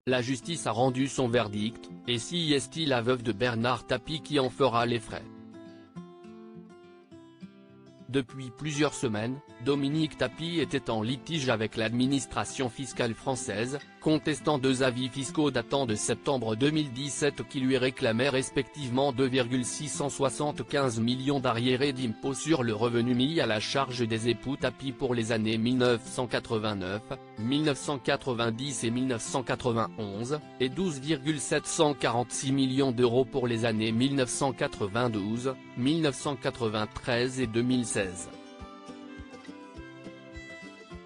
La justice a rendu son verdict, et c'est la veuve de Bernard Tapie qui en fera les frais. Depuis plusieurs semaines, Dominique Tapie était en litige avec l'administration fiscale française, contestant 2 avis fiscaux datant de septembre 2017 qui lui réclamaient respectivement 2,675 millions d'arriérés d'impôts sur le revenu mis à la charge des époux Tapie pour les années 1989, 1990 et 1991, et 12,746 millions d'euros pour les années 1992, 1993 et 2016.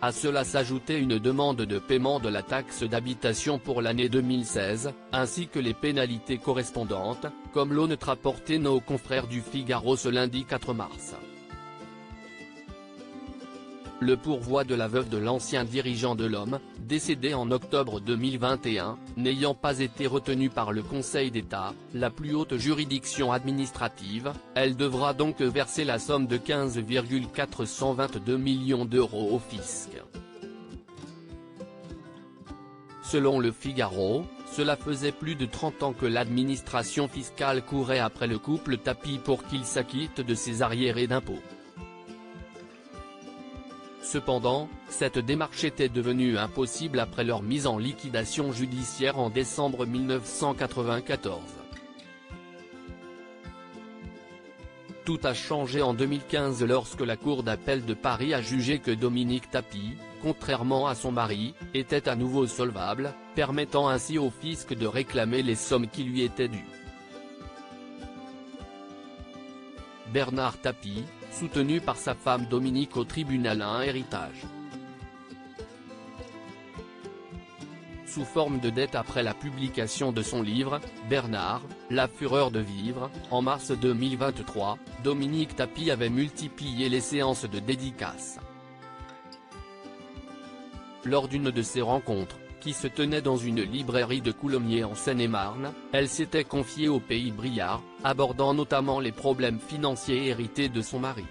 À cela s'ajoutait une demande de paiement de la taxe d'habitation pour l'année 2016, ainsi que les pénalités correspondantes, comme l'ont rapporté nos confrères du Figaro ce lundi 4 mars. Le pourvoi de la veuve de l'ancien dirigeant de l'Homme, décédé en octobre 2021, n'ayant pas été retenu par le Conseil d'État, la plus haute juridiction administrative, elle devra donc verser la somme de 15,422 millions d'euros au fisc. Selon le Figaro, cela faisait plus de 30 ans que l'administration fiscale courait après le couple Tapie pour qu'il s'acquitte de ses arriérés d'impôts. Cependant, cette démarche était devenue impossible après leur mise en liquidation judiciaire en décembre 1994. Tout a changé en 2015 lorsque la Cour d'appel de Paris a jugé que Dominique Tapie, contrairement à son mari, était à nouveau solvable, permettant ainsi au fisc de réclamer les sommes qui lui étaient dues. Bernard Tapie, soutenu par sa femme Dominique au tribunal a un héritage. Sous forme de dette après la publication de son livre, Bernard, La fureur de vivre, en mars 2023, Dominique Tapie avait multiplié les séances de dédicaces. Lors d'une de ces rencontres, qui se tenait dans une librairie de Coulommiers en Seine-et-Marne, elle s'était confiée au Pays Briard, abordant notamment les problèmes financiers hérités de son mari.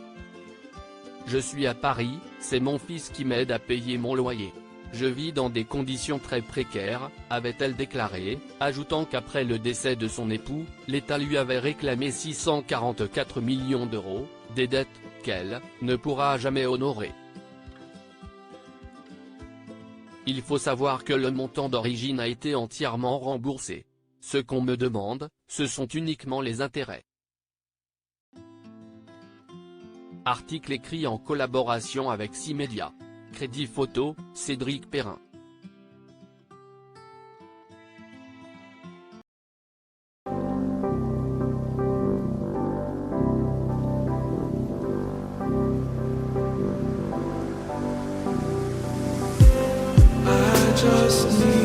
« Je suis à Paris, c'est mon fils qui m'aide à payer mon loyer. Je vis dans des conditions très précaires », avait-elle déclaré, ajoutant qu'après le décès de son époux, l'État lui avait réclamé 644 millions d'euros, des dettes qu'elle ne pourra jamais honorer. Il faut savoir que le montant d'origine a été entièrement remboursé. Ce qu'on me demande, ce sont uniquement les intérêts. Article écrit en collaboration avec 6 médias. Crédit photo, Cédric Perrin. Just need